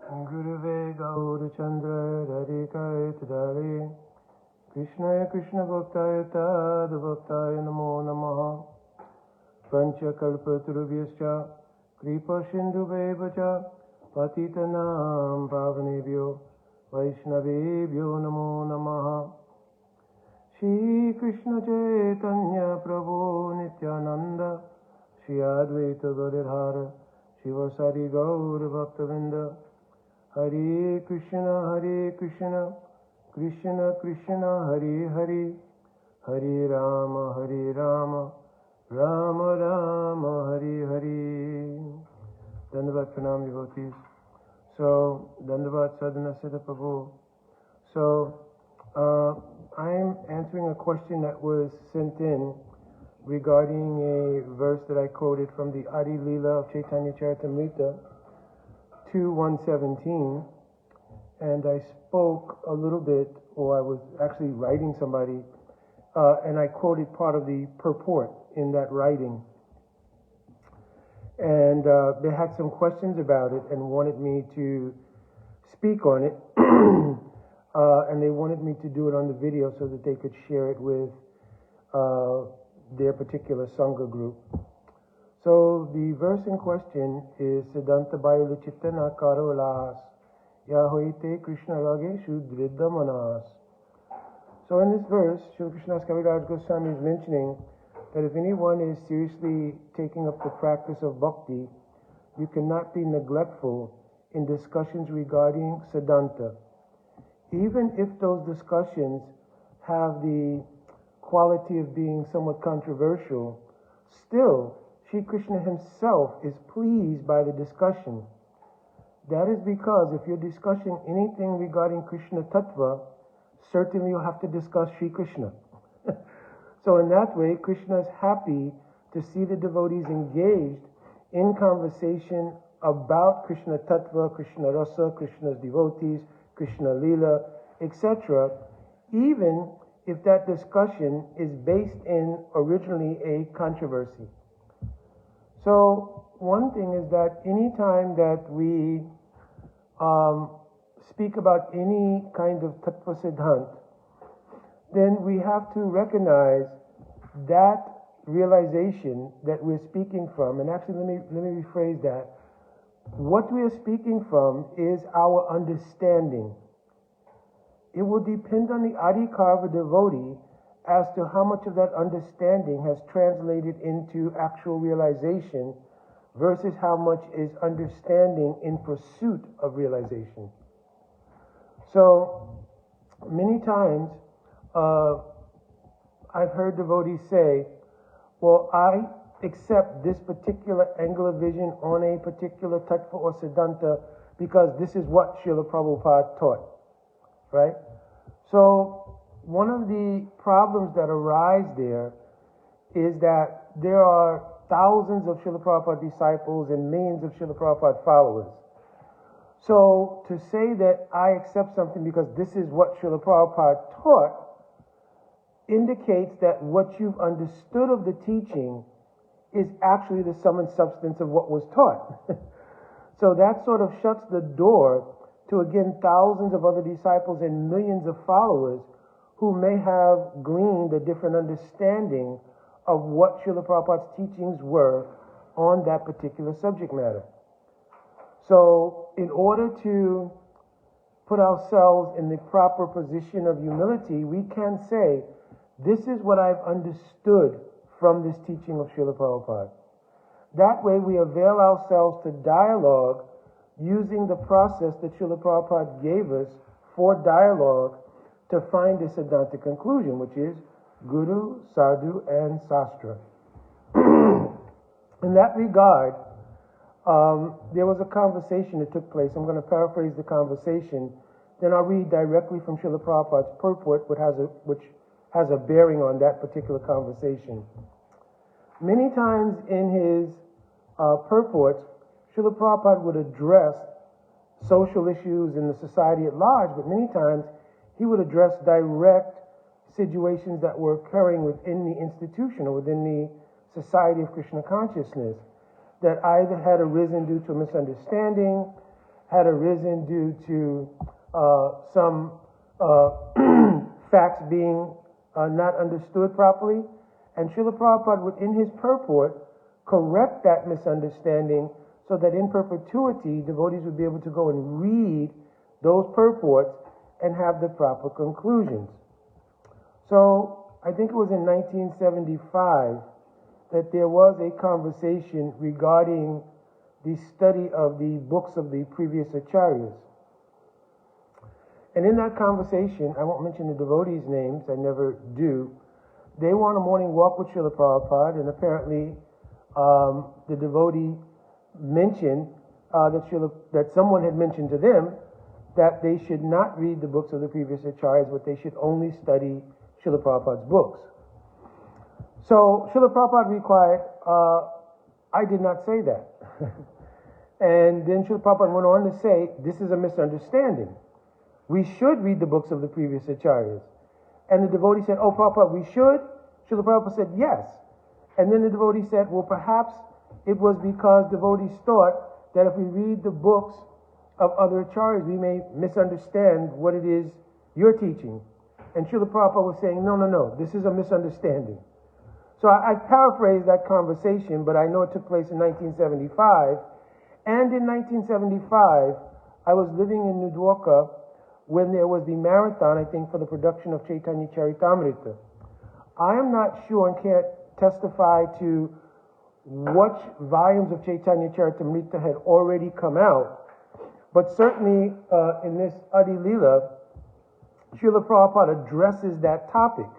Guruve Gaurachandra Radhikaya Tadari Krishnaya Krishna Bhaktaya Tad Bhaktaya Namo Namaha Pancha Kalpatarubhyascha Kripa Sindhuvevacha Patitanam Pavanebhyo Vaishnavebhyo Namo Namaha Shri Krishna Chaitanya Prabhu Nityananda Shri Advaita Gadadhara Shivasari Gaur Bhaktavinda Hare Krishna, Krishna Krishna, Hare Hare, Hare Rama, Rama Rama, Hare Hare. Dandavat Pranam devotees. So, Dandavat Sadhana Siddha Prabhu. So, I'm answering a question that was sent in regarding a verse that I quoted from the Adi Leela of Chaitanya Charitamrita 2:117, and I spoke a little bit, or I was actually writing somebody, and I quoted part of the purport in that writing. And they had some questions about it and wanted me to speak on it, and they wanted me to do it on the video so that they could share it with their particular Sangha group. So the verse in question is siddhanta bayuluchittana karolas yahoite Krishna rage shudridda manas. So in this verse, Srila Krishnadas Kaviraj Goswami is mentioning that if anyone is seriously taking up the practice of bhakti, you cannot be neglectful in discussions regarding siddhanta. Even if those discussions have the quality of being somewhat controversial, still Shri Krishna himself is pleased by the discussion. That is because if you're discussing anything regarding Krishna Tattva, certainly you'll have to discuss Shri Krishna. So in that way, Krishna is happy to see the devotees engaged in conversation about Krishna Tattva, Krishna Rasa, Krishna's devotees, Krishna Leela, etc., even if that discussion is based in originally a controversy. So one thing is that any time that we speak about any kind of tattva siddhant, then we have to recognize that realization that we're speaking from. And actually, let me rephrase that. What we are speaking from is our understanding. It will depend on the adhikarva devotee as to how much of that understanding has translated into actual realization versus how much is understanding in pursuit of realization. So, many times, I've heard devotees say, well, I accept this particular angle of vision on a particular tattva or siddhanta because this is what Srila Prabhupada taught, right? So, one of the problems that arise there is that there are thousands of Srila Prabhupada disciples and millions of Srila Prabhupada followers. So to say that I accept something because this is what Srila Prabhupada taught indicates that what you've understood of the teaching is actually the sum and substance of what was taught. So that sort of shuts the door to, again, thousands of other disciples and millions of followers who may have gleaned a different understanding of what Srila Prabhupada's teachings were on that particular subject matter. So in order to put ourselves in the proper position of humility, we can say, this is what I've understood from this teaching of Srila Prabhupada. That way we avail ourselves to dialogue using the process that Srila Prabhupada gave us for dialogue to find a siddhanta conclusion, which is Guru, Sadhu, and Sastra. In that regard, there was a conversation that took place. I'm going to paraphrase the conversation, then I'll read directly from Srila Prabhupada's purport, which has a bearing on that particular conversation. Many times in his purports, Srila Prabhupada would address social issues in the society at large, but many times he would address direct situations that were occurring within the institution or within the society of Krishna consciousness that either had arisen due to a misunderstanding, had arisen due to some facts being not understood properly. And Srila Prabhupada would, in his purport, correct that misunderstanding so that in perpetuity, devotees would be able to go and read those purports and have the proper conclusions. So I think it was in 1975 that there was a conversation regarding the study of the books of the previous acharyas. And in that conversation, I won't mention the devotees' names, I never do, they were on a morning walk with Srila Prabhupada, and apparently the devotee mentioned that someone had mentioned to them that they should not read the books of the previous acharyas, but they should only study Srila Prabhupada's books. So Srila Prabhupada replied, I did not say that. And then Srila Prabhupada went on to say, this is a misunderstanding. We should read the books of the previous acharyas. And the devotee said, oh, Prabhupada, we should? Srila Prabhupada said, yes. And then the devotee said, well, perhaps it was because devotees thought that if we read the books of other acharyas, we may misunderstand what it is you're teaching. And Srila Prabhupada was saying, no, this is a misunderstanding. So I paraphrased that conversation, but I know it took place in 1975. And in 1975, I was living in New Dwarka when there was the marathon, I think, for the production of Chaitanya Charitamrita. I am not sure and can't testify to what volumes of Chaitanya Charitamrita had already come out, but certainly in this Adi Leela, Srila Prabhupada addresses that topic.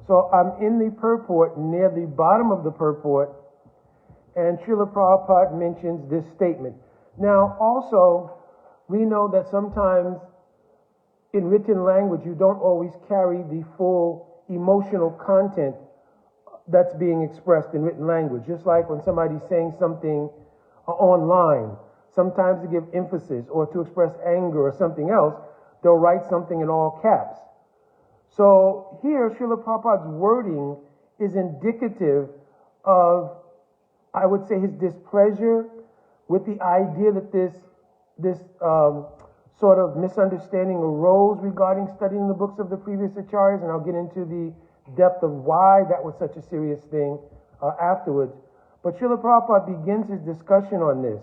So I'm in the purport, near the bottom of the purport, and Srila Prabhupada mentions this statement. Now, also, we know that sometimes in written language, you don't always carry the full emotional content that's being expressed in written language. Just like when somebody's saying something online, sometimes to give emphasis or to express anger or something else, they'll write something in all caps. So here, Srila Prabhupada's wording is indicative of, I would say, his displeasure with the idea that this sort of misunderstanding arose regarding studying the books of the previous acharyas, and I'll get into the depth of why that was such a serious thing afterwards. But Srila Prabhupada begins his discussion on this.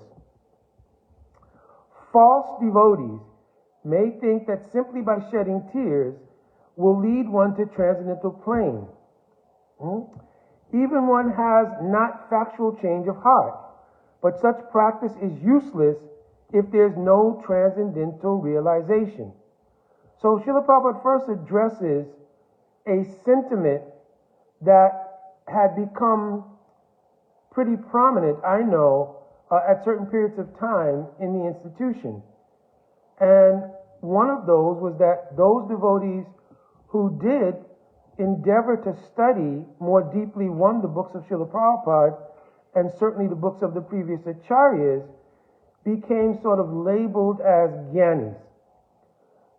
False devotees may think that simply by shedding tears will lead one to transcendental plane. Even one has not factual change of heart, but such practice is useless if there's no transcendental realization. So Srila Prabhupada first addresses a sentiment that had become pretty prominent, I know, at certain periods of time in the institution. And one of those was that those devotees who did endeavor to study more deeply, one, the books of Srila Prabhupada, and certainly the books of the previous acharyas, became sort of labeled as gyanis.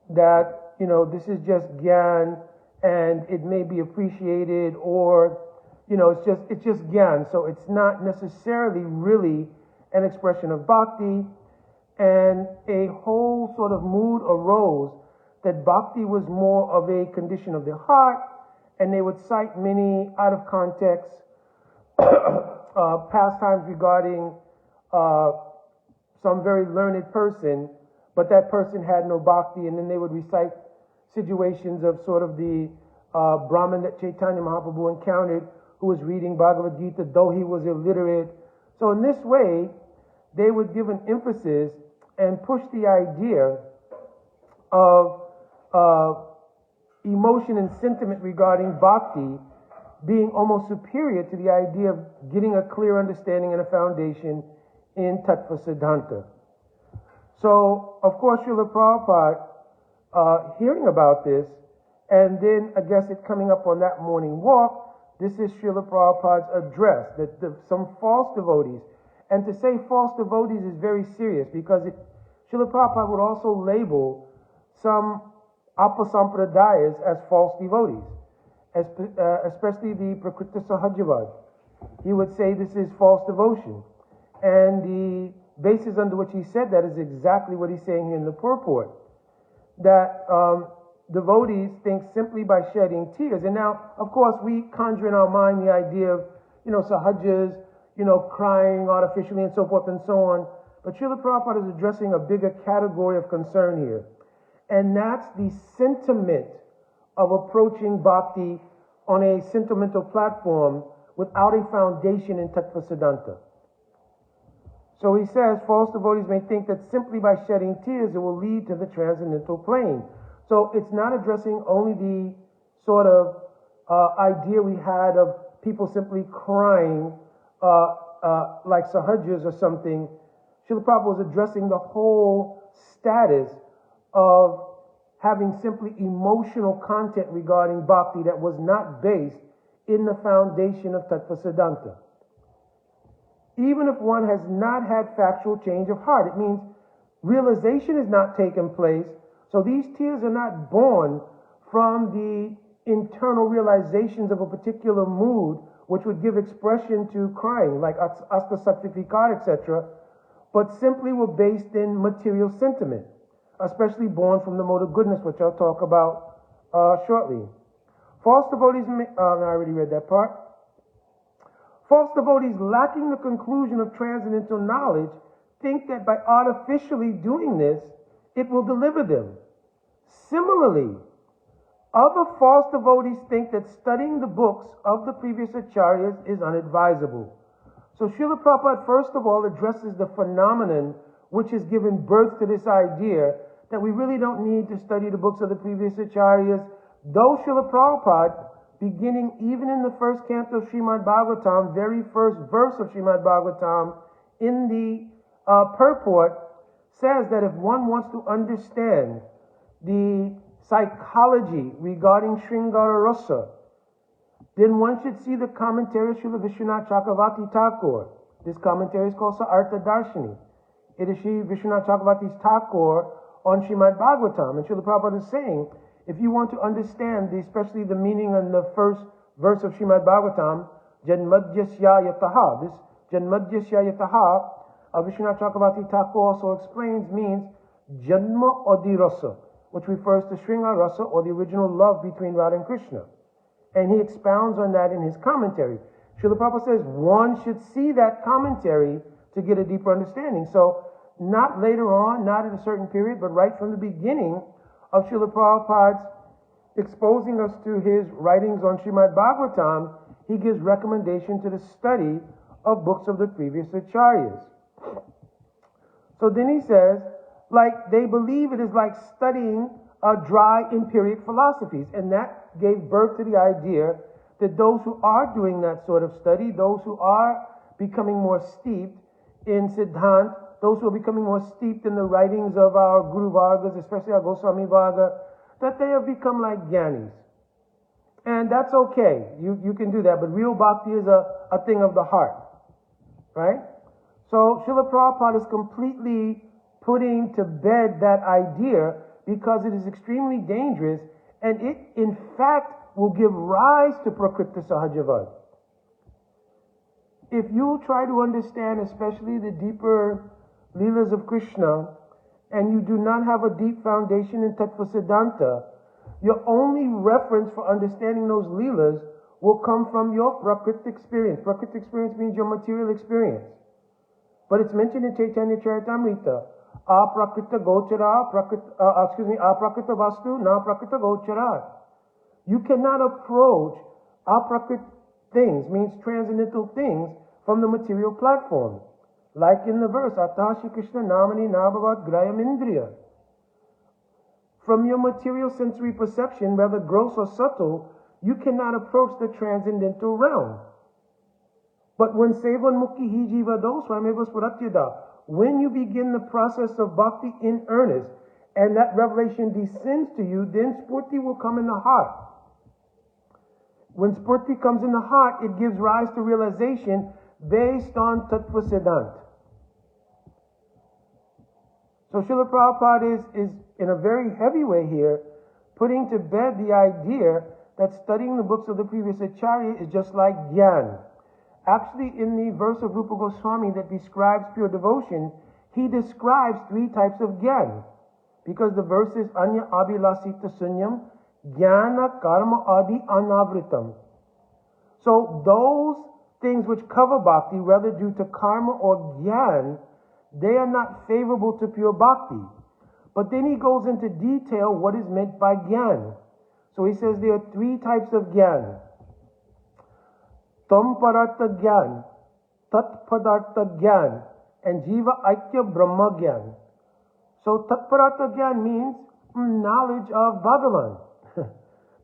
That, this is just gyan, and it may be appreciated, or, it's just gyan. So it's not necessarily really an expression of bhakti, and a whole sort of mood arose that bhakti was more of a condition of the heart, and they would cite many out of context pastimes regarding some very learned person, but that person had no bhakti, and then they would recite situations of sort of the Brahmin that Chaitanya Mahaprabhu encountered who was reading Bhagavad Gita, though he was illiterate. So in this way, they would give an emphasis and push the idea of emotion and sentiment regarding bhakti being almost superior to the idea of getting a clear understanding and a foundation in tattva siddhanta. So, of course, Srila Prabhupada, hearing about this, and then I guess it coming up on that morning walk, this is Srila Prabhupada's address, that some false devotees, and to say false devotees is very serious, because Srila Prabhupada would also label some apasampradayas as false devotees, especially the Prakrita Sahajavad. He would say this is false devotion. And the basis under which he said that is exactly what he's saying here in the purport. That devotees think simply by shedding tears. And now, of course, we conjure in our mind the idea of, sahajas, crying artificially and so forth and so on. But Srila Prabhupada is addressing a bigger category of concern here. And that's the sentiment of approaching bhakti on a sentimental platform without a foundation in tattva siddhanta. So he says, false devotees may think that simply by shedding tears it will lead to the transcendental plane. So it's not addressing only the sort of idea we had of people simply crying like sahajas or something. Srila Prabhupada was addressing the whole status of having simply emotional content regarding bhakti that was not based in the foundation of tattva siddhanta. Even if one has not had factual change of heart, it means realization has not taken place. So these tears are not born from the internal realizations of a particular mood which would give expression to crying, like asta sattvifikar, etc., but simply were based in material sentiment, especially born from the mode of goodness, which I'll talk about shortly. False devotees, I already read that part. False devotees lacking the conclusion of transcendental knowledge think that by artificially doing this, it will deliver them. Similarly, other false devotees think that studying the books of the previous acharyas is unadvisable. So Srila Prabhupada first of all addresses the phenomenon which has given birth to this idea that we really don't need to study the books of the previous acharyas, though Srila Prabhupada, beginning even in the first canto of Srimad Bhagavatam, very first verse of Srimad Bhagavatam, in the purport, says that if one wants to understand the psychology regarding Sringara Rasa, then one should see the commentary of Srila Vishwanath Chakravarti Thakur. This commentary is called Sa'artha Darshini. It is Sri Vishwanath Chakravarti Thakur on Srimad Bhagavatam. And Srila Prabhupada is saying, if you want to understand, especially the meaning in the first verse of Srimad Bhagavatam, Janmadhyasya Yataha, this Janmadhyasya Yataha, Vishwanath Chakravarti Thakur also explains, means Janma Adirasa, which refers to Sringara Rasa, or the original love between Radha and Krishna. And he expounds on that in his commentary. Srila Prabhupada says one should see that commentary to get a deeper understanding. So not later on, not at a certain period, but right from the beginning of Srila Prabhupada's exposing us to his writings on Srimad Bhagavatam, he gives recommendation to the study of books of the previous acharyas. So then he says, like they believe it is like studying dry empiric philosophies, and that gave birth to the idea that those who are doing that sort of study, those who are becoming more steeped in siddhanta, those who are becoming more steeped in the writings of our Guru Vargas, especially our Goswami Varga, that they have become like Gyanis. And that's okay. You can do that, but real bhakti is a thing of the heart. Right? So Srila Prabhupada is completely putting to bed that idea because it is extremely dangerous, and it, in fact, will give rise to Prakriti Sahajavad. If you try to understand, especially the deeper Leelas of Krishna, and you do not have a deep foundation in Tattva Siddhanta, your only reference for understanding those Leelas will come from your Prakriti experience. Prakriti experience means your material experience. But it's mentioned in Chaitanya Charitamrita. Aprakrita gochara, aprakrita vastu, na prakrita gochara. You cannot approach aprakrit things, means transcendental things, from the material platform. Like in the verse, Atashi Krishna namani nabhavat grayam indriya. From your material sensory perception, whether gross or subtle, you cannot approach the transcendental realm. But when sevan mukhi hi jiva do swameva spuratyada, when you begin the process of bhakti in earnest, and that revelation descends to you, then spurti will come in the heart. When spurti comes in the heart, it gives rise to realization based on tattva siddhanta. So Srila Prabhupada is in a very heavy way here, putting to bed the idea that studying the books of the previous acharya is just like Gyan. Actually, in the verse of Rupa Goswami that describes pure devotion, he describes three types of gyan. Because the verse is Anya Abhilasita Sunyam, Jnana Karma Adi Anavritam. So those things which cover bhakti, whether due to karma or gyan, they are not favorable to pure bhakti. But then he goes into detail what is meant by gyan. So he says there are three types of gyan. Tam Parartha Gyan, Tat Padartha Gyan, and Jiva Aikya Brahma Gyan. So Tat Padartha Gyan means knowledge of Bhagavan.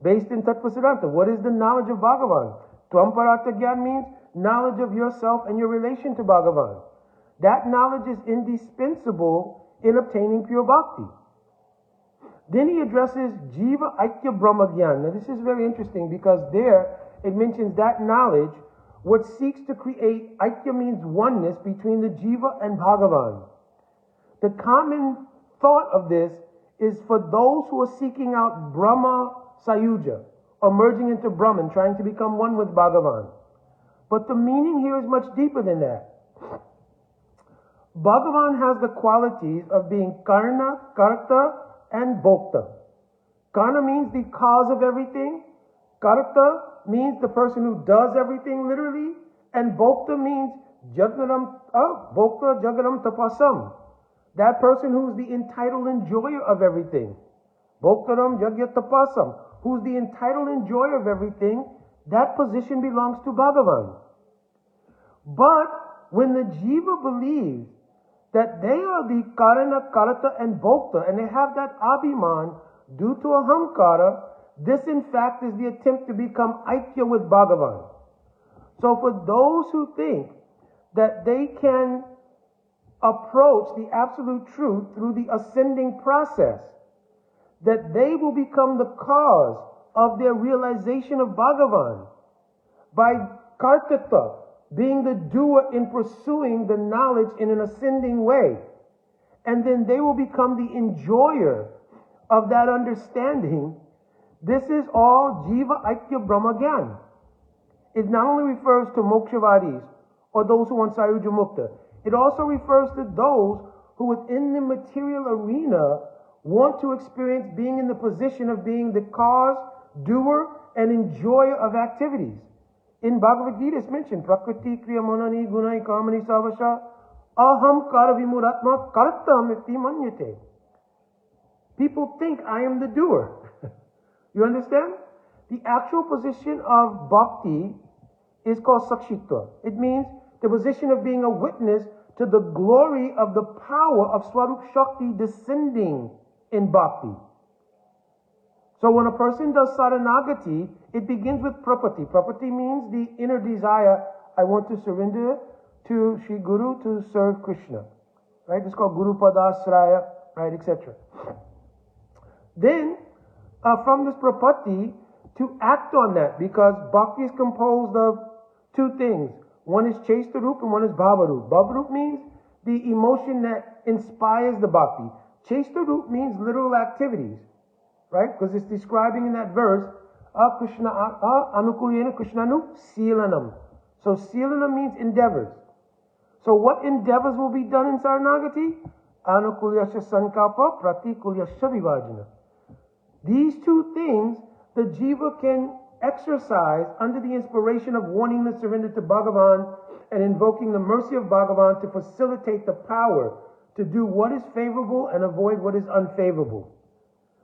Based in Tattva Siddhanta. What is the knowledge of Bhagavan? Tvam Padartha Gyan means knowledge of yourself and your relation to Bhagavan. That knowledge is indispensable in obtaining pure bhakti. Then he addresses Jiva Aikya Brahma Gyan. Now this is very interesting because there it mentions that knowledge which seeks to create, Aikya means oneness between the Jiva and Bhagavan. The common thought of this is for those who are seeking out Brahma Sayuja, or merging into Brahman, trying to become one with Bhagavan. But the meaning here is much deeper than that. Bhagavan has the qualities of being Karna, Karta, and Bhokta. Karna means the cause of everything. Karta means the person who does everything literally. And Bhokta means Bhokta Jagaram Tapasam. That person who's the entitled enjoyer of everything. Bhoktaram Jagya Tapasam. Who's the entitled enjoyer of everything. That position belongs to Bhagavan. But when the Jiva believes that they are the Karana, Karata, and Bhokta, and they have that Abhiman due to Ahamkara, this in fact is the attempt to become Aikya with Bhagavan. So for those who think that they can approach the absolute truth through the ascending process, that they will become the cause of their realization of Bhagavan by Kartata, being the doer in pursuing the knowledge in an ascending way. And then they will become the enjoyer of that understanding. This is all Jiva Aikya Brahma Gyan. It not only refers to Mokshavaris, or those who want Sayuja Mukta, it also refers to those who within the material arena want to experience being in the position of being the cause, doer, and enjoyer of activities. In Bhagavad Gita it's mentioned, Prakriti Kriya Manani Gunai Kamani Savasha Aham Karavimuratma Kartam Iti Manyate. People think I am the doer. You understand? The actual position of bhakti is called sakshitva. It means the position of being a witness to the glory of the power of Swarup Shakti descending in bhakti. So when a person does saranagati, it begins with prapati. Prapati means the inner desire, I want to surrender to Sri Guru to serve Krishna. Right? It's called Guru Padasraya, right, etc. Then, from this prapati, to act on that, because bhakti is composed of two things. One is Chestarup and one is Bhavarup. Bhavarup means the emotion that inspires the bhakti. Chestarup means literal activities. Right? Because it's describing in that verse, Krishna Anukulyena Krishnanu Silanam. So Silanam means endeavors. So what endeavors will be done in Saranagati? Anukulyasya Sankapa Pratikulyasya Vivajana. These two things the jiva can exercise under the inspiration of wanting to surrender to Bhagavan and invoking the mercy of Bhagavan to facilitate the power to do what is favorable and avoid what is unfavorable.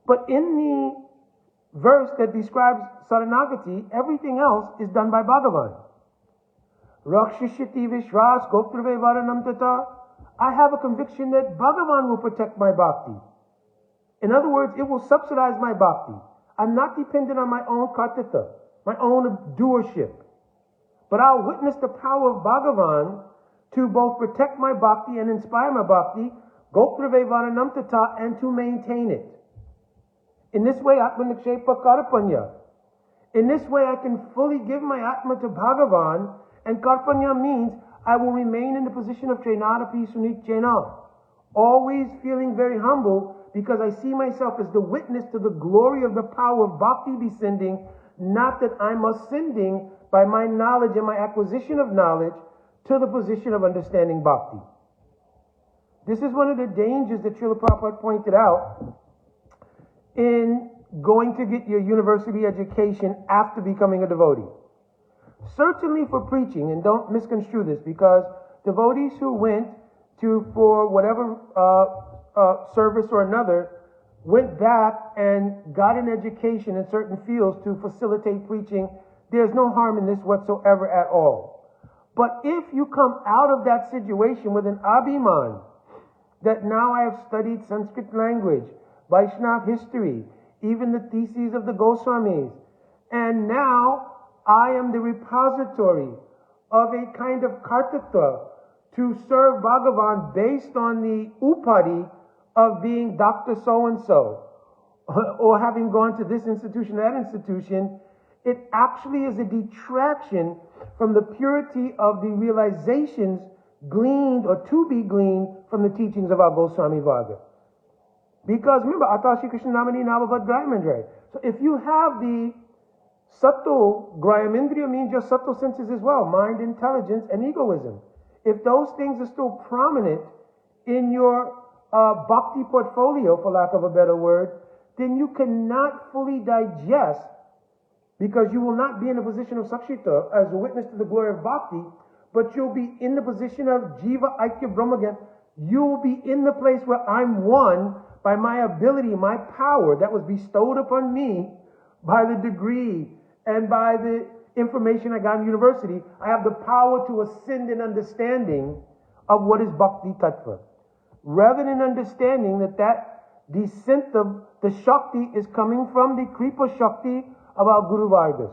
But in the verse that describes Saranagati, everything else is done by Bhagavan. Rakshishiti Vishwas Goprave Varanam Tata. I have a conviction that Bhagavan will protect my bhakti. In other words, it will subsidize my bhakti. I'm not dependent on my own kartita, my own doership. But I'll witness the power of Bhagavan to both protect my bhakti and inspire my bhakti, Goprave Varanam Tata, and to maintain it. In this way, Atma Nikshepa Karpanya. In this way, I can fully give my Atma to Bhagavan, and Karpanya means I will remain in the position of Trenarapi Sunit Chena, always feeling very humble because I see myself as the witness to the glory of the power of Bhakti descending, not that I'm ascending by my knowledge and my acquisition of knowledge to the position of understanding Bhakti. This is one of the dangers that Srila Prabhupada pointed out in going to get your university education after becoming a devotee. Certainly for preaching, and don't misconstrue this, because devotees who went to, for whatever service or another, went back and got an education in certain fields to facilitate preaching, there's no harm in this whatsoever at all. But if you come out of that situation with an abhiman, that now I have studied Sanskrit language, Vaishnava history, even the theses of the Goswamis, and now I am the repository of a kind of kartatva to serve Bhagavan based on the upadi of being Dr. So-and-so, or having gone to this institution, that institution. It actually is a detraction from the purity of the realizations gleaned or to be gleaned from the teachings of our Goswami Varga. Because remember, Atashi Krishna Namani Navavad Grayamindriya. So if you have the Sato, Grayamindriya means your subtle senses as well, mind, intelligence, and egoism. If those things are still prominent in your bhakti portfolio, for lack of a better word, then you cannot fully digest, because you will not be in a position of sakshita as a witness to the glory of bhakti, but you'll be in the position of jiva aikya brahmagyan. You'll be in the place where I'm one by my ability, my power that was bestowed upon me by the degree and by the information I got in university. I have the power to ascend in understanding of what is bhakti tattva. Rather than understanding that descent of the Shakti is coming from the Kripa Shakti of our Guru Vargas.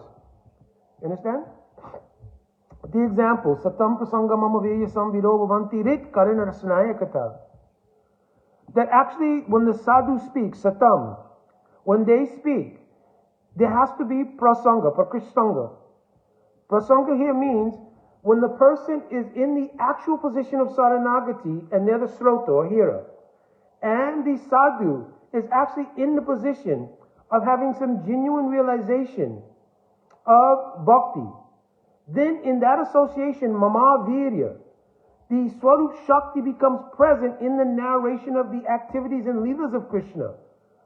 You understand? The example, Satam Prasangamam Aveyasam Vido Bhavanti Rit Karina Rasnaya Kata. That actually, when the sadhu speaks, Satam, when they speak, there has to be prasanga, prakristanga. Prasanga here means when the person is in the actual position of saranagati and they're the srota or hearer, and the sadhu is actually in the position of having some genuine realization of bhakti, then in that association, mama virya, the Swarup Shakti becomes present in the narration of the activities and leelas of Krishna.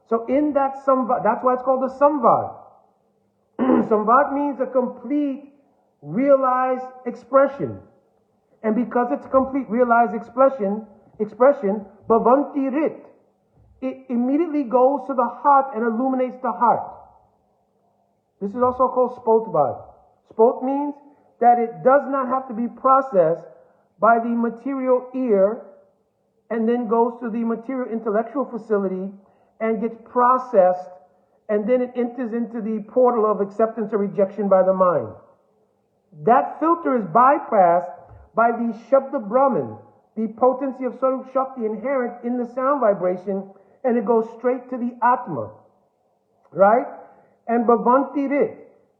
So in that samvad, that's why it's called a samvad. Samvad means a complete realized expression. And because it's a complete realized expression, bhavanti rit, it immediately goes to the heart and illuminates the heart. This is also called spotvad. Spot means that it does not have to be processed by the material ear and then goes to the material intellectual facility and gets processed, and then it enters into the portal of acceptance or rejection by the mind. That filter is bypassed by the Shabda Brahman, the potency of Sarup Shakti inherent in the sound vibration, and it goes straight to the Atma. Right? And Bhavanti Rit,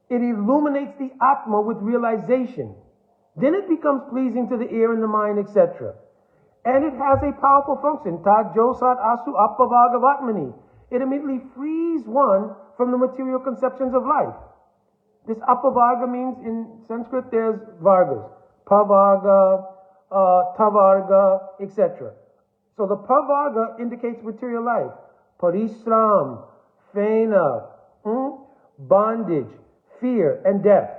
it illuminates the Atma with realization. Then it becomes pleasing to the ear and the mind, etc. And it has a powerful function. Tad Josat Asu Appavagavatmani. It immediately frees one from the material conceptions of life. This Appavaga means in Sanskrit there's Vargas. Pavaga, Tavarga, etc. So the Pavaga indicates material life. Parisram, Fena, bondage, fear, and death.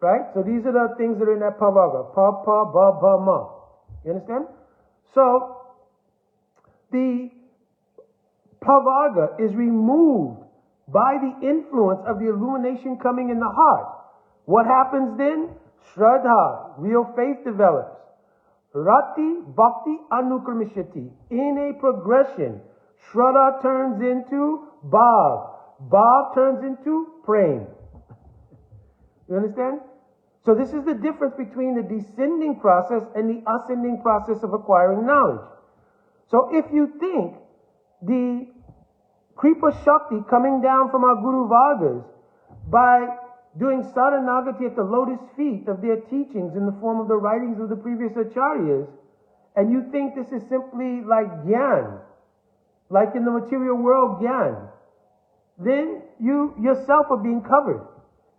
Right? So these are the things that are in that Pavaga. Pa, pa, ba, ba, ma. You understand? So the Pavaga is removed by the influence of the illumination coming in the heart. What happens then? Shraddha, real faith develops. Rati, bhakti, anukramishati. In a progression, Shraddha turns into Bhav. Bhav turns into Prem. You understand? So this is the difference between the descending process and the ascending process of acquiring knowledge. So if you think the Kripa Shakti coming down from our Guru Vargas by doing sadhanagati at the lotus feet of their teachings in the form of the writings of the previous acharyas, and you think this is simply like gyan, like in the material world gyan, then you yourself are being covered,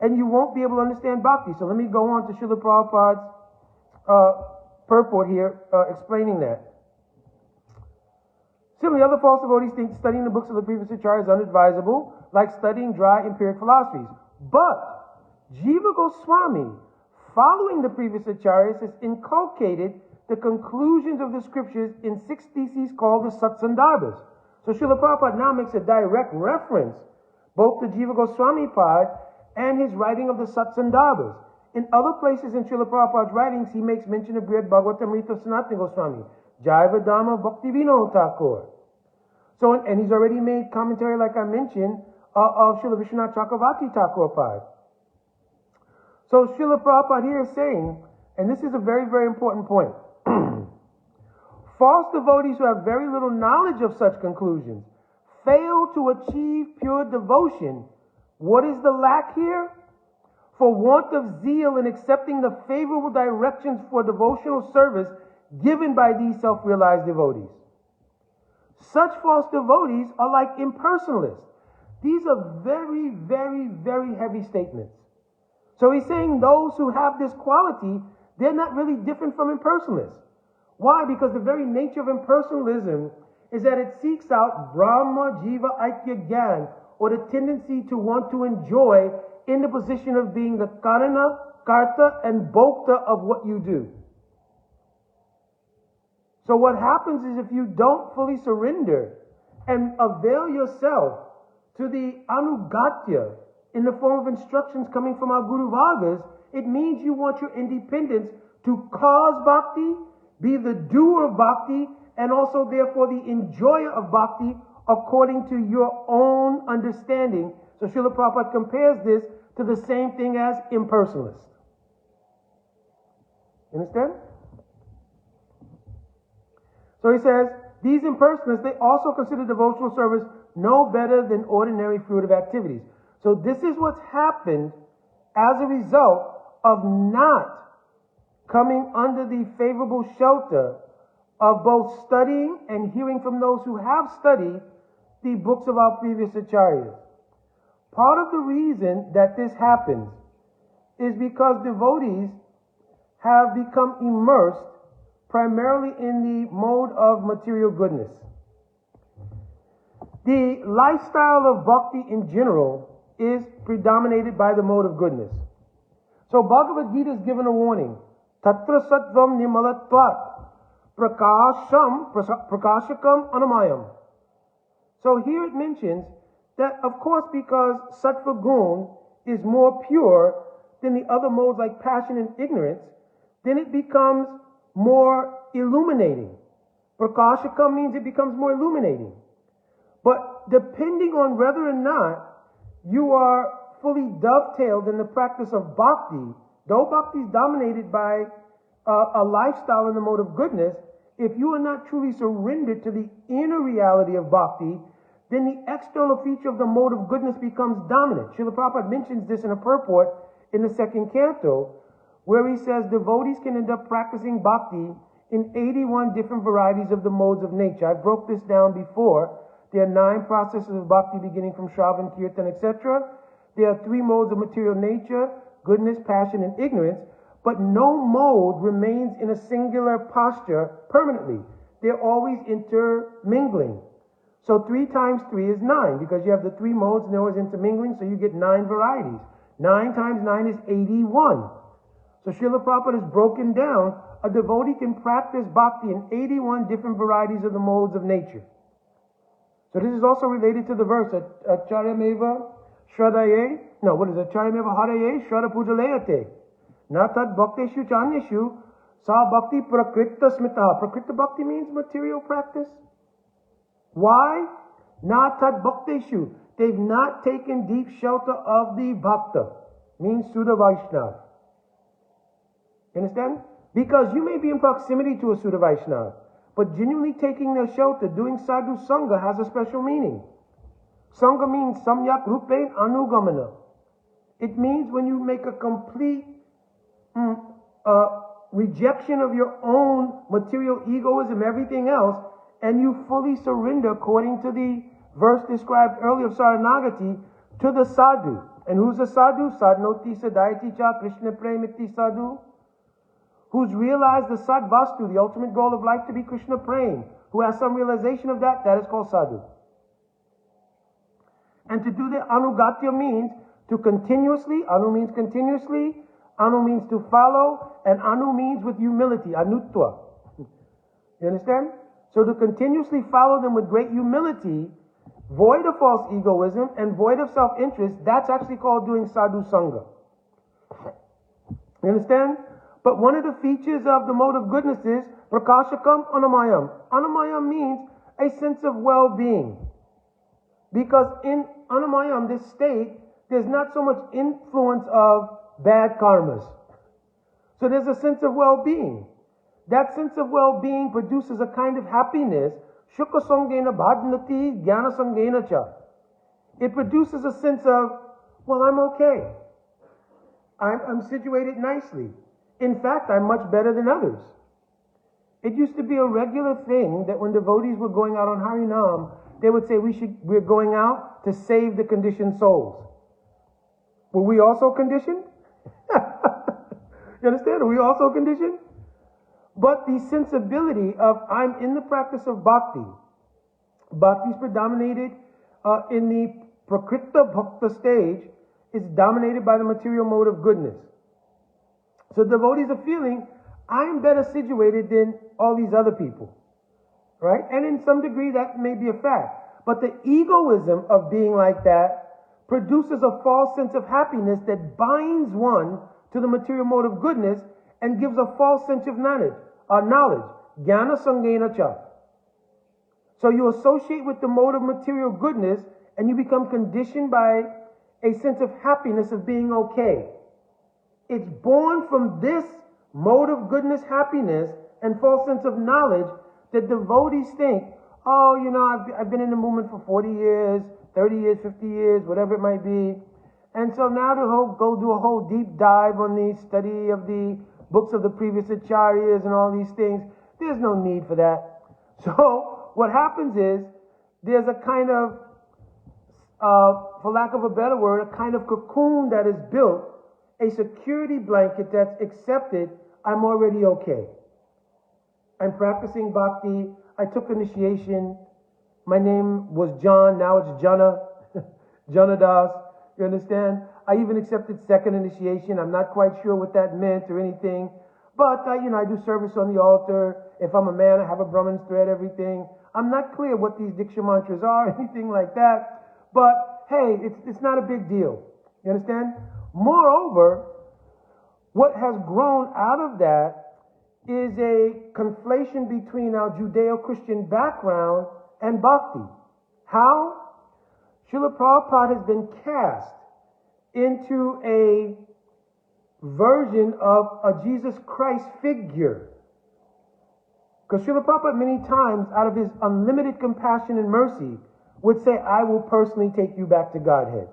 and you won't be able to understand bhakti. So let me go on to Srila Prabhupada's purport here, explaining that. Similarly, other false devotees think studying the books of the previous acharyas is unadvisable, like studying dry empiric philosophies. But Jiva Goswami, following the previous acharyas, has inculcated the conclusions of the scriptures in 6 theses called the Satsandarbhas. So Srila Prabhupada now makes a direct reference both to Jiva Goswami Pad and his writing of the Satsandarbhas. In other places in Srila Prabhupada's writings, he makes mention of Brihad Bhagavatamrita of Sanatana Goswami, Jaiva Dhamma Bhaktivinoda Thakur. So, and he's already made commentary, like I mentioned, of Srila Vishwanath Chakravarti Thakur Pad. So Srila Prabhupada here is saying, and this is a very, very important point, false devotees who have very little knowledge of such conclusions fail to achieve pure devotion. What is the lack here? For want of zeal in accepting the favorable directions for devotional service given by these self-realized devotees. Such false devotees are like impersonalists. These are very, very, very heavy statements. So he's saying those who have this quality, they're not really different from impersonalists. Why? Because the very nature of impersonalism is that it seeks out Brahma Jiva Aikya Gyan, or the tendency to want to enjoy in the position of being the Karana, Karta, and Bhokta of what you do. So what happens is if you don't fully surrender and avail yourself to the Anugatya in the form of instructions coming from our Guru Vargas, it means you want your independence to cause bhakti, be the doer of bhakti, and also therefore the enjoyer of bhakti according to your own understanding. So Srila Prabhupada compares this to the same thing as impersonalist. You understand? So he says, these impersonalists, they also consider devotional service no better than ordinary fruitive activities. So this is what's happened as a result of not coming under the favorable shelter of both studying and hearing from those who have studied the books of our previous acharyas. Part of the reason that this happens is because devotees have become immersed primarily in the mode of material goodness. The lifestyle of bhakti in general is predominated by the mode of goodness. So Bhagavad Gita is given a warning. Tatra sattvam nimalatvat prakashakam anamayam. So here it mentions that, of course, because sattva gun is more pure than the other modes like passion and ignorance, then it becomes more illuminating. Prakashakam means it becomes more illuminating. But depending on whether or not you are fully dovetailed in the practice of bhakti, though bhakti is dominated by a lifestyle in the mode of goodness, if you are not truly surrendered to the inner reality of bhakti, then the external feature of the mode of goodness becomes dominant. Srila Prabhupada mentions this in a purport in the 2nd canto, where he says devotees can end up practicing bhakti in 81 different varieties of the modes of nature. I broke this down before. There are 9 processes of bhakti beginning from Shravan, Kirtan, etc. There are 3 modes of material nature, goodness, passion, and ignorance, but no mode remains in a singular posture permanently. They're always intermingling. So 3 times 3 is 9, because you have the 3 modes and they're always intermingling, so you get 9 varieties. 9 times 9 is 81. So Srila Prabhupada has broken down, a devotee can practice bhakti in 81 different varieties of the modes of nature. So this is also related to the verse, Acharyameva Shradhaye, no, what is it? Acharyameva Haraye Shradha Pujalayate. Natat Bhakteshu Chanyeshu Sa Bhakti Prakritta Smita. Prakritta Bhakti means material practice. Why? Natat Bhakteshu. They've not taken deep shelter of the Bhakta. Means Sudha Vaishnava. You understand? Because you may be in proximity to a Sudha Vaishnava, but genuinely taking their shelter, doing sadhu sangha has a special meaning. Sangha means samyak rupen anugamana. It means when you make a complete rejection of your own material egoism, everything else, and you fully surrender according to the verse described earlier of Saranagati to the sadhu. And who's the sadhu? Sadnoti sadayati cha Krishna premitti sadhu. Who's realized the sadvastu, the ultimate goal of life, to be Krishna praying. who has some realization of that, that is called sadhu. And to do the anugatya means to continuously, anu means continuously, anu means to follow, and anu means with humility, anutva. You understand? So to continuously follow them with great humility, void of false egoism and void of self-interest, that's actually called doing sadhu sangha. You understand? But one of the features of the mode of goodness is prakashakam anamayam. Anamayam means a sense of well-being. Because in anamayam, this state, there's not so much influence of bad karmas. So there's a sense of well-being. That sense of well-being produces a kind of happiness. Shukha sangena bhadnati jnana sangena cha. It produces a sense of, well, I'm okay. I'm situated nicely. In fact, I'm much better than others. It used to be a regular thing that when devotees were going out on Harinam, they would say, we're going out to save the conditioned souls. Were we also conditioned? You understand? Are we also conditioned? But the sensibility of I'm in the practice of bhakti. Bhakti is predominated in the prakrita bhakta stage. It's dominated by the material mode of goodness. So devotees are feeling, I'm better situated than all these other people. Right? And in some degree that may be a fact. But the egoism of being like that produces a false sense of happiness that binds one to the material mode of goodness and gives a false sense of knowledge. Jnana sangena cha. So you associate with the mode of material goodness and you become conditioned by a sense of happiness of being okay. It's born from this mode of goodness, happiness, and false sense of knowledge that devotees think, oh, you know, I've been in the movement for 40 years, 30 years, 50 years, whatever it might be. And so now to go do a whole deep dive on the study of the books of the previous acharyas and all these things, there's no need for that. So what happens is there's a kind of, for lack of a better word, a kind of cocoon that is built, a security blanket that's accepted, I'm already okay. I'm practicing bhakti, I took initiation, my name was John, now it's Jana, Jana Das, you understand? I even accepted second initiation, I'm not quite sure what that meant or anything, but I do service on the altar, if I'm a man I have a Brahman's thread, everything. I'm not clear what these Diksha mantras are, anything like that, but hey, it's not a big deal, you understand? Moreover, what has grown out of that is a conflation between our Judeo-Christian background and bhakti. How? Srila Prabhupada has been cast into a version of a Jesus Christ figure. Because Srila Prabhupada many times, out of his unlimited compassion and mercy, would say, I will personally take you back to Godhead.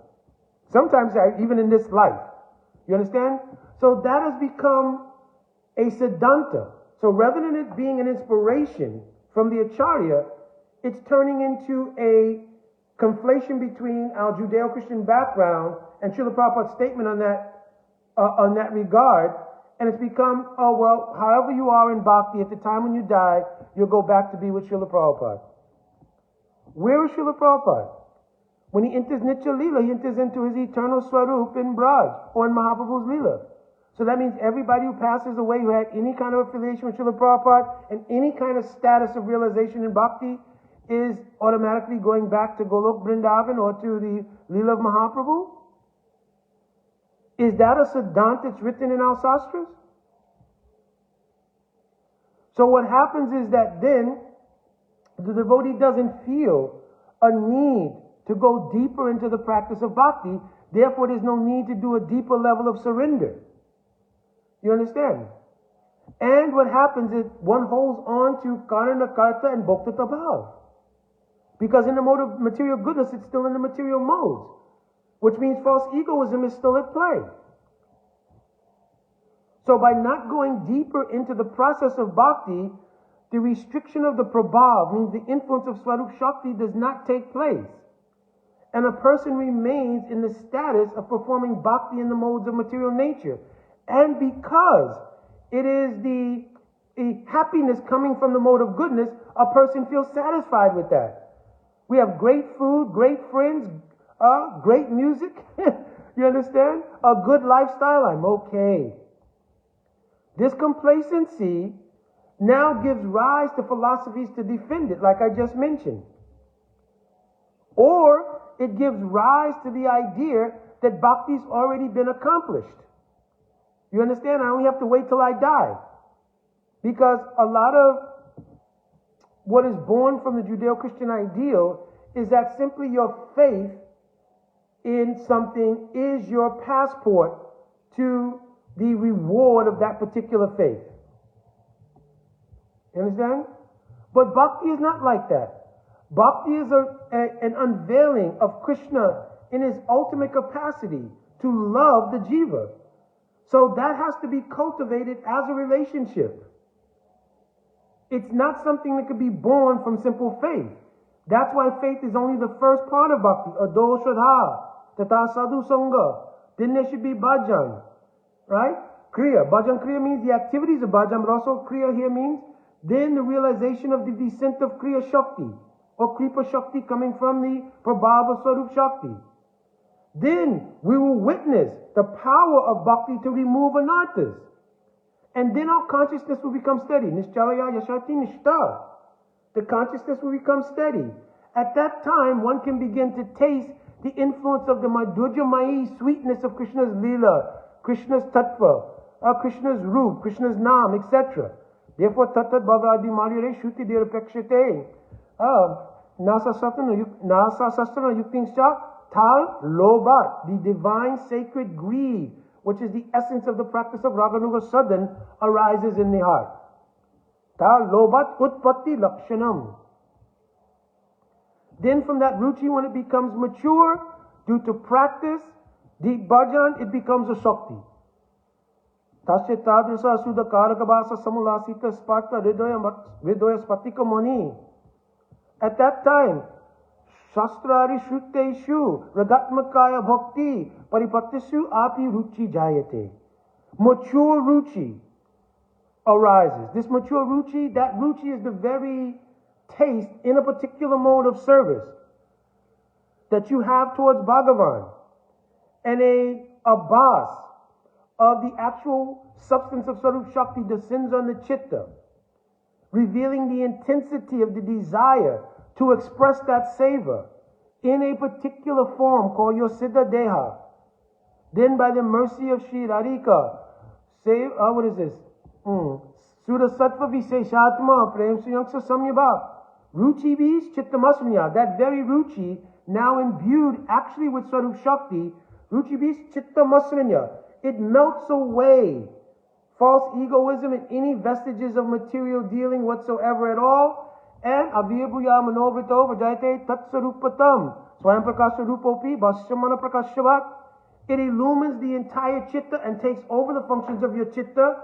Sometimes even in this life. You understand? So that has become a siddhanta. So rather than it being an inspiration from the acharya, it's turning into a conflation between our Judeo-Christian background and Srila Prabhupada's statement on that regard. And it's become, oh well, however you are in bhakti, at the time when you die, you'll go back to be with Srila Prabhupada. Where is Srila Prabhupada? When he enters Nitya Leela, he enters into his eternal Swarup in Braj or in Mahaprabhu's Leela. So that means everybody who passes away who had any kind of affiliation with Srila Prabhupada and any kind of status of realization in bhakti is automatically going back to Golok Vrindavan or to the Leela of Mahaprabhu? Is that a siddhanta that's written in our sastras? So what happens is that then the devotee doesn't feel a need to go deeper into the practice of bhakti. Therefore, there's no need to do a deeper level of surrender. You understand? And what happens is one holds on to karana, karta, and bhoktata bhav. Because in the mode of material goodness, it's still in the material modes, which means false egoism is still at play. So by not going deeper into the process of bhakti, the restriction of the prabhav, means the influence of Swarup Shakti, does not take place. And a person remains in the status of performing bhakti in the modes of material nature. And because it is the happiness coming from the mode of goodness, a person feels satisfied with that. We have great food, great friends, great music. You understand? A good lifestyle, I'm okay. This complacency now gives rise to philosophies to defend it, like I just mentioned. Or it gives rise to the idea that bhakti's already been accomplished. You understand? I only have to wait till I die. Because a lot of what is born from the Judeo-Christian ideal is that simply your faith in something is your passport to the reward of that particular faith. You understand? But bhakti is not like that. Bhakti is an unveiling of Krishna in his ultimate capacity to love the jiva. So that has to be cultivated as a relationship. It's not something that could be born from simple faith. That's why faith is only the first part of bhakti. Ado shraddha, tata sadhu sangha. Then there should be bhajan. Right? Kriya. Bhajan kriya means the activities of bhajan, but also kriya here means then the realization of the descent of kriya shakti, or kripa shakti coming from the prabhava swarup shakti. Then we will witness the power of bhakti to remove anarthas. And then our consciousness will become steady. Nischalaya yashati nishta. The consciousness will become steady. At that time, one can begin to taste the influence of the madhurjamayi sweetness of Krishna's lila, Krishna's tattva, Krishna's roop, Krishna's naam, etc. Therefore, tattat bhavadi marire shuti dirapekshate. Nasa sastana yuktingscha tal lobat, the divine sacred greed, which is the essence of the practice of Raganuga Sadhan, arises in the heart. Tal lobat utpatti lakshanam. Then from that ruchi, when it becomes mature, due to practice, deep bhajan, it becomes a shakti. Tasya tadrasa sudha karakabasa samulasita sparta hridaya spatika mani. At that time, shastrari shruteshu ragatmakaya bhakti paripattishu api ruchi jayate. Mature ruchi arises. This mature ruchi, that ruchi is the very taste in a particular mode of service that you have towards Bhagavan, and a bas of the actual substance of Sarup Shakti descends on the chitta, revealing the intensity of the desire to express that savor in a particular form called your Siddha Deha. Then by the mercy of Sri Radhika, what is this? Sura Sattva Viseshatma Prem Suyangsa Samyabha. Ruchi bis Chittamasmya. That very Ruchi, now imbued actually with Sarup Shakti, Ruchi bis Chittamasmya. It melts away false egoism and any vestiges of material dealing whatsoever at all. And Aviyabhuya Manovrito Vajayate Tatsarupatam Swayam Prakasha Rupopi Bhashamana Prakashavat. It illumines the entire chitta and takes over the functions of your chitta,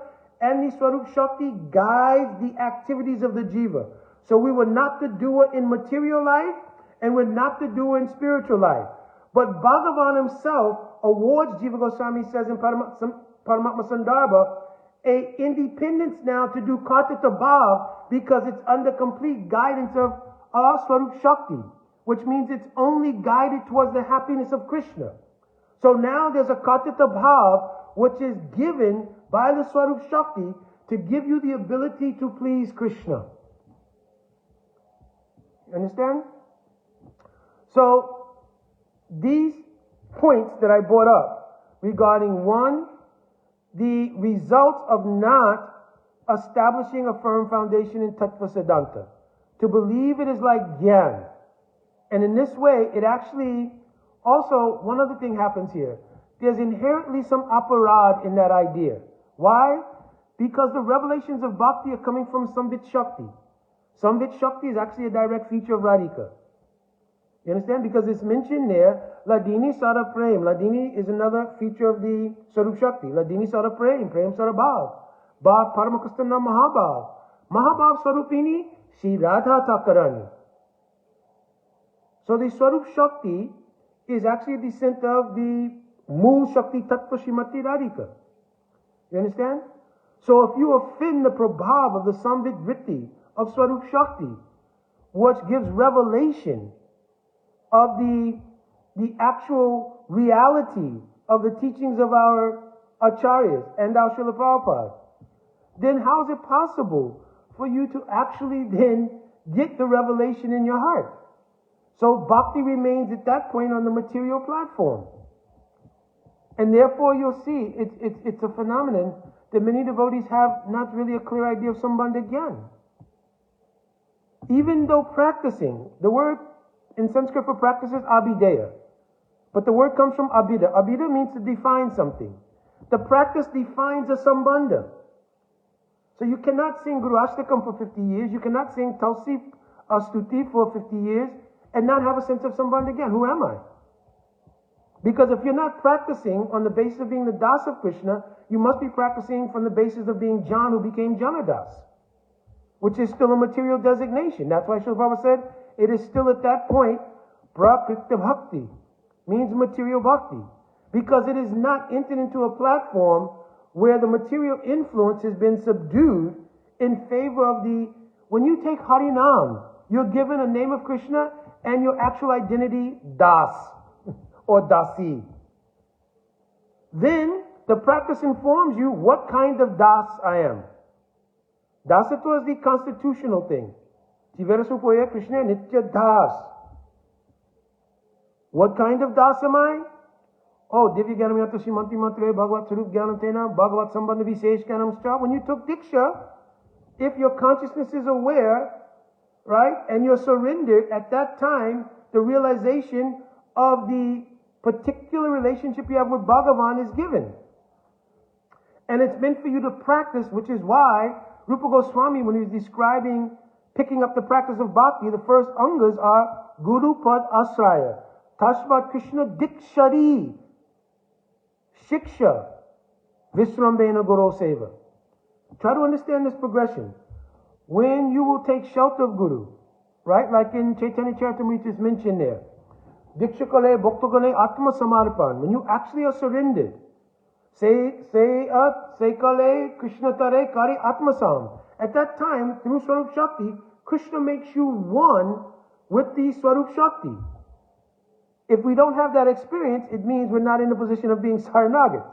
and the Swarup Shakti guides the activities of the jiva. So we were not the doer in material life, and we're not the doer in spiritual life. But Bhagavan himself awards, Jiva Goswami says in Paramatma Sandarbha, a independence now to do Kartita Bhav, because it's under complete guidance of Swarup Shakti, which means it's only guided towards the happiness of Krishna. So now there's a Kartita Bhav which is given by the Swarup Shakti to give you the ability to please Krishna. You understand? So these points that I brought up regarding, one, the results of not establishing a firm foundation in Tattva Siddhanta. To believe it is like Gyan. And in this way, it actually, also, one other thing happens here. There's inherently some aparad in that idea. Why? Because the revelations of Bhakti are coming from Samvit Shakti. Samvit Shakti is actually a direct feature of Radhika. You understand? Because it's mentioned there, Ladini Sara Prem. Ladini is another feature of the Sarup Shakti. Ladini Sara Prem, Prem Sara Bhav. Bhav Paramakastana Mahabhav. Mahabhav Sarupini, Shri Radha Thakarani. So the Sarup Shakti is actually a descent of the Mool Shakti Tattva Srimati Radhika. You understand? So if you offend the prabhav of the Samvit Vritti of Swarup Shakti, which gives revelation of the actual reality of the teachings of our Acharyas and our Srila Prabhupada, then how is it possible for you to actually then get the revelation in your heart? So bhakti remains at that point on the material platform. And therefore you'll see it's a phenomenon that many devotees have not really a clear idea of Sambandha Gyan. Even though practicing, the word in Sanskrit for practice is abhideya, but the word comes from abhida. Abhida means to define something. The practice defines a Sambandha. So you cannot sing Guru Ashtakam for 50 years, you cannot sing Tulsi Stuti for 50 years and not have a sense of Sambandha Gyan. Who am I? Because if you're not practicing on the basis of being the Das of Krishna, you must be practicing from the basis of being John who became Janadas, which is still a material designation. That's why Srila Prabhupada said it is still at that point Prakriti Bhakti, means material bhakti, because it is not entered into a platform where the material influence has been subdued in favor of the... When you take Harinam, you're given a name of Krishna and your actual identity, Das or Dasi. Then the practice informs you what kind of Das I am. Dasatva is the constitutional thing. Tivera Supoya Krishna Nitya Das. What kind of Das am I? Oh, Divya Gyanam Yata Shimanti Matre Bhagavat Sarup Gyanam Tena Bhagavat Sambandha Visesh Gyanam Scha. When you took Diksha, if your consciousness is aware, right, and you're surrendered at that time, the realization of the particular relationship you have with Bhagavan is given. And it's meant for you to practice, which is why Rupa Goswami, when he was describing picking up the practice of bhakti, the first angas are Guru Pad Asraya, Tashmat Krishna Dikshari, Shiksha, Visrambena Guru Seva. Try to understand this progression. When you will take shelter of Guru, right, like in Chaitanya Charitamrita is mentioned there, Diksha Kale, Bhakta Kale, Atma Samarpan, when you actually are surrendered, say Kale, Krishna Tare, Kari Atma Sam. At that time, through Swarup Shakti, Krishna makes you one with the Swarup Shakti. If we don't have that experience, it means we're not in the position of being Saranagat.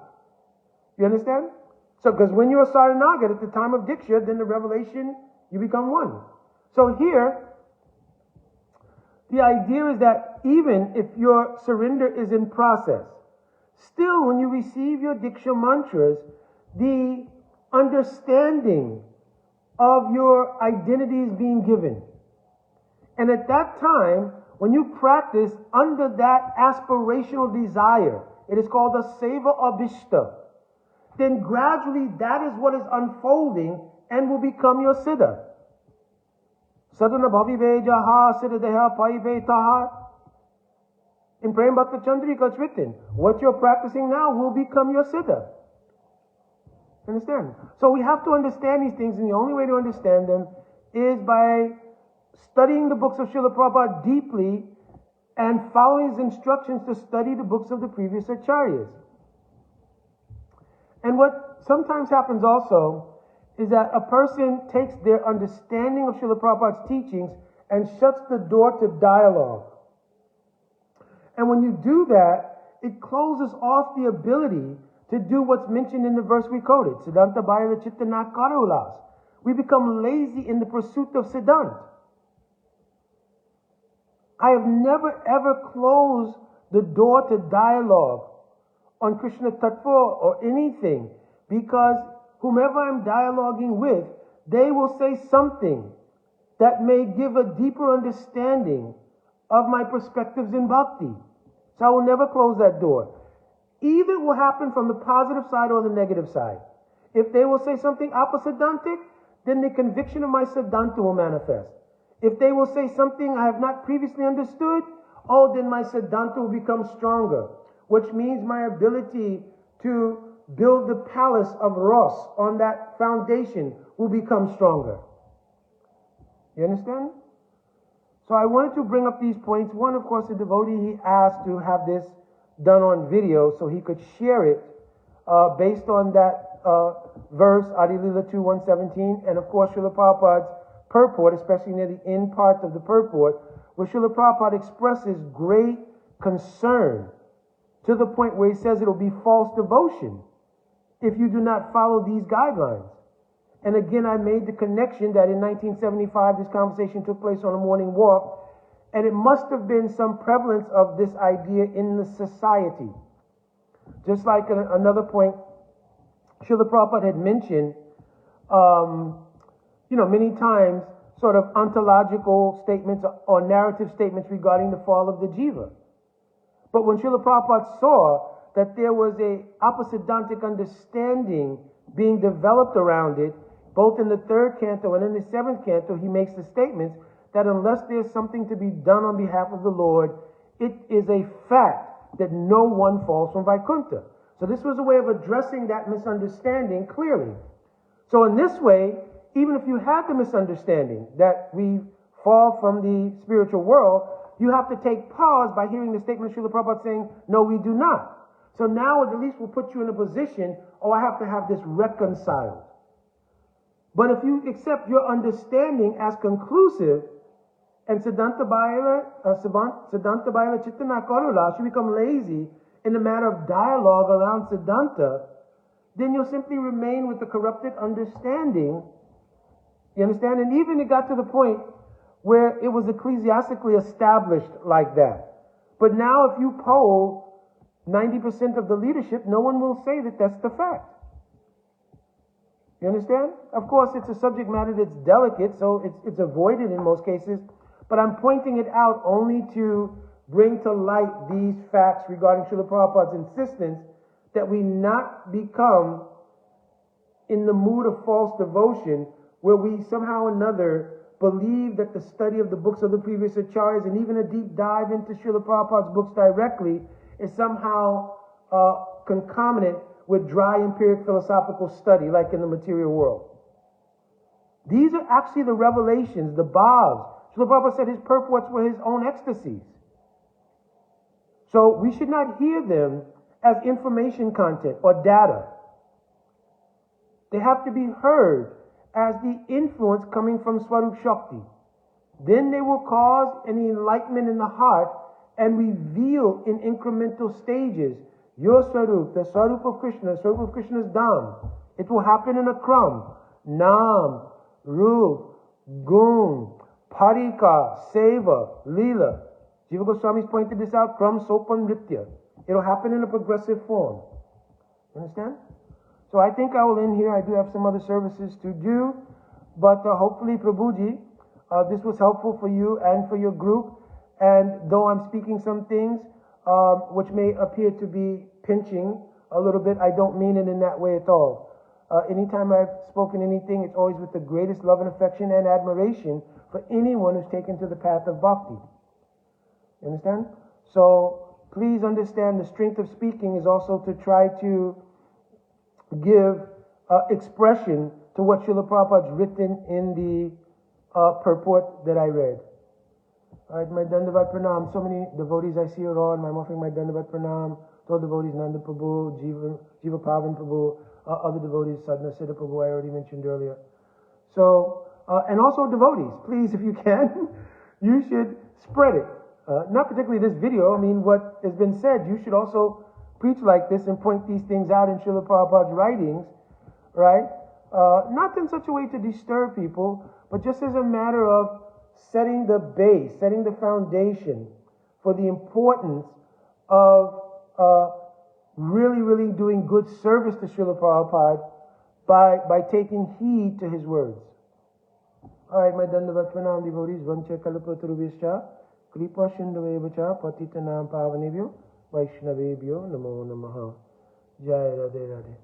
You understand? So, because when you're Saranagat at the time of Diksha, then the revelation, you become one. So here, the idea is that even if your surrender is in process, still when you receive your Diksha mantras, the understanding of your identity is being given. And at that time, when you practice under that aspirational desire, it is called a Seva Abhishta, then gradually that is what is unfolding and will become your Siddha. Sadhana Bhavive Jaha Siddha Deha Paive Taha. In Prem Bhakta Chandrika it's written, what you're practicing now will become your Siddha. Understand? So we have to understand these things, and the only way to understand them is by studying the books of Srila Prabhupada deeply and following his instructions to study the books of the previous acharyas. And what sometimes happens also is that a person takes their understanding of Srila Prabhupada's teachings and shuts the door to dialogue. And when you do that, it closes off the ability to do what's mentioned in the verse we quoted, siddhanta bhayala chitta na karulas. We become lazy in the pursuit of siddhant. I have never ever closed the door to dialogue on Krishna Tattva or anything, because whomever I'm dialoguing with, they will say something that may give a deeper understanding of my perspectives in bhakti. So I will never close that door. Either it will happen from the positive side or the negative side. If they will say something apasiddhantic, then the conviction of my siddhanta will manifest. If they will say something I have not previously understood, oh, then my siddhanta will become stronger, which means my ability to build the palace of Ras on that foundation will become stronger. You understand? So I wanted to bring up these points. One, of course, the devotee, he asked to have this done on video so he could share it based on that verse, Adi Lila 2:117, and of course Srila Prabhupada's purport, especially near the end part of the purport, where Srila Prabhupada expresses great concern to the point where he says it'll be false devotion if you do not follow these guidelines. And again, I made the connection that in 1975, this conversation took place on a morning walk, and it must have been some prevalence of this idea in the society. Just like another point, Srila Prabhupada had mentioned, many times, sort of ontological statements or narrative statements regarding the fall of the jiva. But when Srila Prabhupada saw that there was a opposidantic understanding being developed around it, both in the third canto and in the seventh canto, he makes the statements that unless there's something to be done on behalf of the Lord, it is a fact that no one falls from Vaikuntha. So this was a way of addressing that misunderstanding clearly. So in this way, even if you have the misunderstanding that we fall from the spiritual world, you have to take pause by hearing the statement of Srila Prabhupada saying, no, we do not. So now at least we'll put you in a position, I have to have this reconciled. But if you accept your understanding as conclusive, and siddhanta baila chittana karula, you become lazy in the matter of dialogue around siddhanta, then you'll simply remain with the corrupted understanding. You understand? And even it got to the point where it was ecclesiastically established like that. But now if you poll 90% of the leadership, no one will say that that's the fact. You understand? Of course, it's a subject matter that's delicate, so it's avoided in most cases. But I'm pointing it out only to bring to light these facts regarding Srila Prabhupada's insistence that we not become in the mood of false devotion where we somehow or another believe that the study of the books of the previous acharyas and even a deep dive into Srila Prabhupada's books directly is somehow concomitant with dry empiric philosophical study like in the material world. These are actually the revelations, the bhavs. Srila Prabhupada said his purports were his own ecstasies. So we should not hear them as information content or data. They have to be heard as the influence coming from Swarup Shakti. Then they will cause an enlightenment in the heart and reveal in incremental stages your Swarup, the Swarup of Krishna, the Swarup of Krishna's Dham. It will happen in a kram. Nam, Rup, Gun, Parika, Seva, Leela. Jiva Goswami's pointed this out, Kram, Sopan, Nritya. It'll happen in a progressive form. Understand? So I think I will end here. I do have some other services to do. But hopefully, Prabhuji, this was helpful for you and for your group. And though I'm speaking some things which may appear to be pinching a little bit, I don't mean it in that way at all. Anytime I've spoken anything, it's always with the greatest love and affection and admiration for anyone who's taken to the path of bhakti. You understand? So please understand the strength of speaking is also to try to give expression to what Srila Prabhupada's written in the purport that I read. All right, my Dandavat Pranam. So many devotees I see around. I'm offering my Dandavat Pranam to all devotees, Nanda Prabhu, Jiva Pavan Prabhu, other devotees, Sadhana Siddha Prabhu, I already mentioned earlier. So, and also devotees, please, if you can, you should spread it. Not particularly this video. I mean, what has been said, you should also preach like this and point these things out in Srila Prabhupada's writings, right? Not in such a way to disturb people, but just as a matter of setting the base, setting the foundation for the importance of really, really doing good service to Srila Prabhupada by taking heed to his words. All right, my Dandavat Pranam devotees, Vancha Kalpatarubhischa, Kripa Shindavevacha, Patitanam Pavanebhyo, Vaishnavebhyo, Namo Namaha. Jai Radhe Radhe.